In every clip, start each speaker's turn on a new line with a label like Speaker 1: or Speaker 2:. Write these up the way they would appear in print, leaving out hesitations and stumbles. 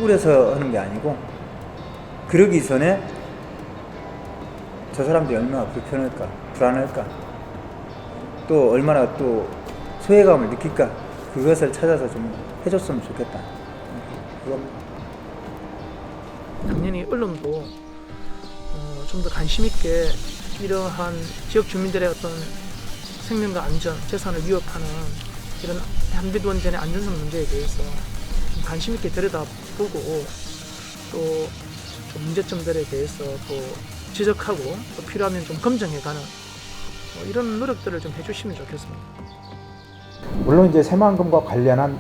Speaker 1: 우려서 하는 게 아니고, 그러기 전에 저 사람들이 얼마나 불편할까, 불안할까, 또 얼마나 또 소외감을 느낄까, 그것을 찾아서 좀 해줬으면 좋겠다. 그겁니다.
Speaker 2: 당연히 언론도 좀 더 관심 있게 이러한 지역 주민들의 어떤 생명과 안전, 재산을 위협하는 이런 한빛 원전의 안전성 문제에 대해서 좀 관심 있게 들여다보고 또 문제점들에 대해서 또 지적하고 또 필요하면 좀 검증해가는 이런 노력들을 좀 해주시면 좋겠습니다.
Speaker 3: 물론 이제 새만금과 관련한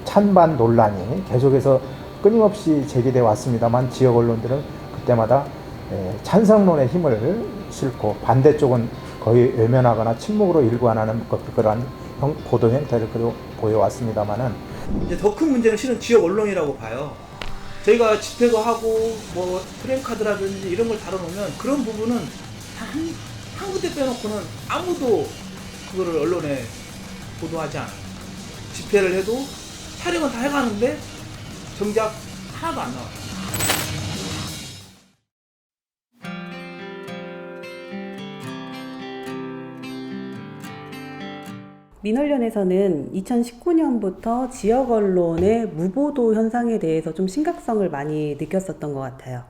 Speaker 3: 찬반 논란이 계속해서 끊임없이 제기돼 왔습니다만, 지역 언론들은 그때마다 찬성론의 힘을 싣고 반대쪽은 거의 외면하거나 침묵으로 일관하는 그러한 보도 형태를 보여왔습니다만은,
Speaker 4: 이제 더 큰 문제는 실은 지역 언론이라고 봐요. 저희가 집회도 하고 뭐 프랭카드라든지 이런 걸 다뤄놓으면 그런 부분은 한 군데 빼놓고는 아무도 그거를 언론에 보도하지 않아요. 집회를 해도 촬영은 다 해가는데 정작 하나도 안 나와요.
Speaker 5: 민원련에서는 2019년부터 지역 언론의 무보도 현상에 대해서 좀 심각성을 많이 느꼈었던 것 같아요.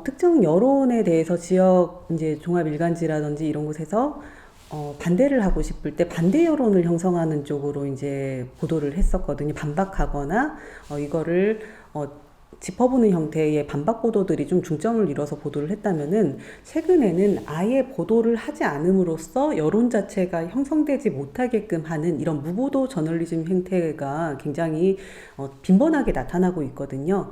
Speaker 5: 특정 여론에 대해서 지역 이제 종합일간지라든지 이런 곳에서 반대를 하고 싶을 때 반대 여론을 형성하는 쪽으로 이제 보도를 했었거든요. 반박하거나 이거를 짚어보는 형태의 반박 보도들이 좀 중점을 이뤄서 보도를 했다면은, 최근에는 아예 보도를 하지 않음으로써 여론 자체가 형성되지 못하게끔 하는 이런 무보도 저널리즘 형태가 굉장히 빈번하게 나타나고 있거든요.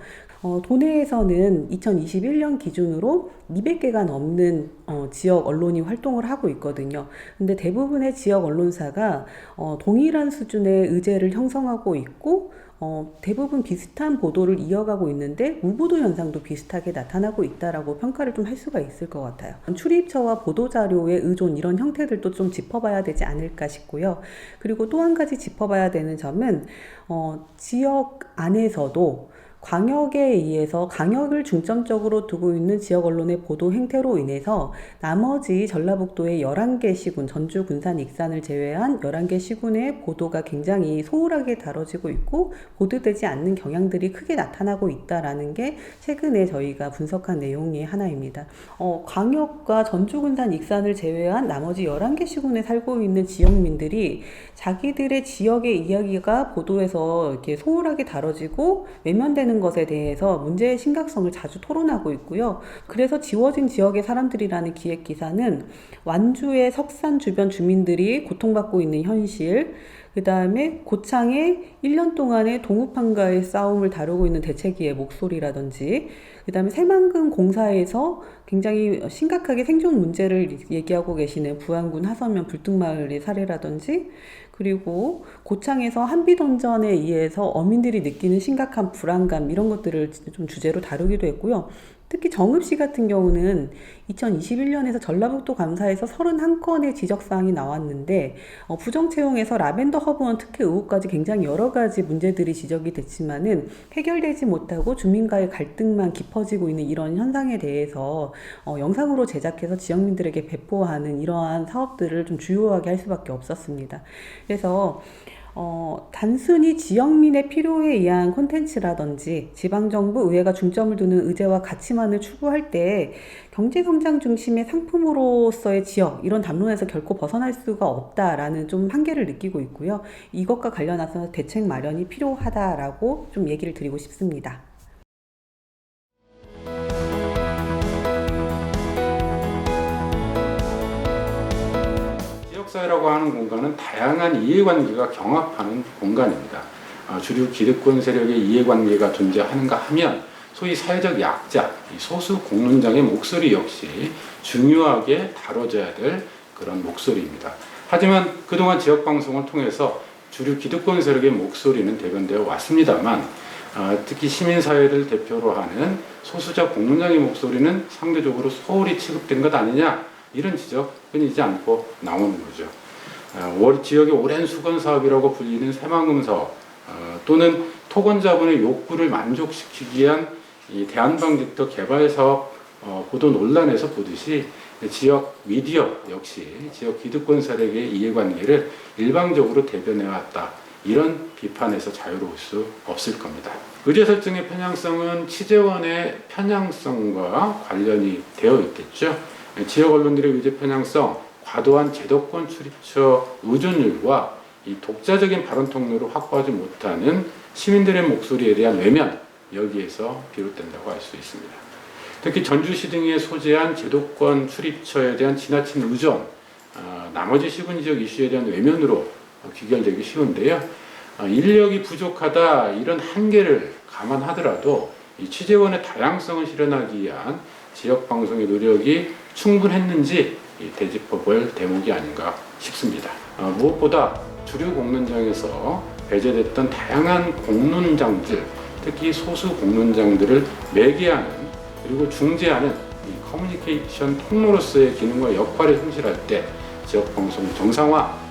Speaker 5: 도내에서는 2021년 기준으로 200개가 넘는 지역 언론이 활동을 하고 있거든요. 근데 대부분의 지역 언론사가 동일한 수준의 의제를 형성하고 있고, 대부분 비슷한 보도를 이어가고 있는데 무보도 현상도 비슷하게 나타나고 있다라고 평가를 좀 할 수가 있을 것 같아요. 출입처와 보도자료의 의존, 이런 형태들도 좀 짚어봐야 되지 않을까 싶고요. 그리고 또 한 가지 짚어봐야 되는 점은 지역 안에서도 광역에 의해서 강역을 중점적으로 두고 있는 지역 언론의 보도 행태로 인해서 나머지 전라북도의 11개 시군, 전주, 군산, 익산을 제외한 11개 시군의 보도가 굉장히 소홀하게 다뤄지고 있고 보도되지 않는 경향들이 크게 나타나고 있다라는 게 최근에 저희가 분석한 내용의 하나입니다. 광역과 전주, 군산, 익산을 제외한 나머지 11개 시군에 살고 있는 지역민들이 자기들의 지역의 이야기가 보도에서 이렇게 소홀하게 다뤄지고 외면되는 것에 대해서 문제의 심각성을 자주 토론하고 있고요. 그래서 지워진 지역의 사람들이라는 기획 기사는 완주의 석산 주변 주민들이 고통받고 있는 현실, 그 다음에 고창의 1년 동안의 동우판과의 싸움을 다루고 있는 대책위의 목소리라든지, 그 다음에 새만금 공사에서 굉장히 심각하게 생존 문제를 얘기하고 계시는 부안군 하서면 불뚝마을의 사례라든지, 그리고 고창에서 한빛원전에 의해서 어민들이 느끼는 심각한 불안감, 이런 것들을 좀 주제로 다루기도 했고요. 특히 정읍시 같은 경우는 2021년에서 전라북도 감사에서 31건의 지적사항이 나왔는데, 부정채용에서 라벤더 허브원 특혜 의혹까지 굉장히 여러 가지 문제들이 지적이 됐지만은 해결되지 못하고 주민과의 갈등만 깊어지고 있는 이런 현상에 대해서 영상으로 제작해서 지역민들에게 배포하는 이러한 사업들을 좀 주요하게 할 수밖에 없었습니다. 그래서 단순히 지역민의 필요에 의한 콘텐츠라든지 지방정부, 의회가 중점을 두는 의제와 가치만을 추구할 때 경제성장 중심의 상품으로서의 지역, 이런 담론에서 결코 벗어날 수가 없다라는 좀 한계를 느끼고 있고요. 이것과 관련해서 대책 마련이 필요하다라고 좀 얘기를 드리고 싶습니다.
Speaker 6: 지역사회라고 하는 공간은 다양한 이해관계가 경합하는 공간입니다. 주류 기득권 세력의 이해관계가 존재하는가 하면 소위 사회적 약자, 소수 공론장의 목소리 역시 중요하게 다뤄져야 될 그런 목소리입니다. 하지만 그동안 지역방송을 통해서 주류 기득권 세력의 목소리는 대변되어 왔습니다만, 특히 시민사회를 대표로 하는 소수자 공론장의 목소리는 상대적으로 소홀히 취급된 것 아니냐, 이런 지적 끊이지 않고 나오는 거죠. 지역의 오랜 수건 사업이라고 불리는 새만금 사업, 또는 토건자본의 욕구를 만족시키기 위한 이 대한방직도 개발 사업 보도 논란에서 보듯이 지역 미디어 역시 지역 기득권 세력의 이해관계를 일방적으로 대변해왔다. 이런 비판에서 자유로울 수 없을 겁니다. 의제 설정의 편향성은 취재원의 편향성과 관련이 되어 있겠죠. 지역 언론들의 의제 편향성, 과도한 제도권 출입처 의존율과 이 독자적인 발언 통로를 확보하지 못하는 시민들의 목소리에 대한 외면, 여기에서 비롯된다고 할 수 있습니다. 특히 전주시 등에 소재한 제도권 출입처에 대한 지나친 의존, 나머지 시군 지역 이슈에 대한 외면으로 귀결되기 쉬운데요. 인력이 부족하다 이런 한계를 감안하더라도 이 취재원의 다양성을 실현하기 위한 지역 방송의 노력이 충분했는지 되짚어볼 대목이 아닌가 싶습니다. 무엇보다 주류 공론장에서 배제됐던 다양한 공론장들, 특히 소수 공론장들을 매개하는 그리고 중재하는 이 커뮤니케이션 통로로서의 기능과 역할에 충실할 때 지역 방송 정상화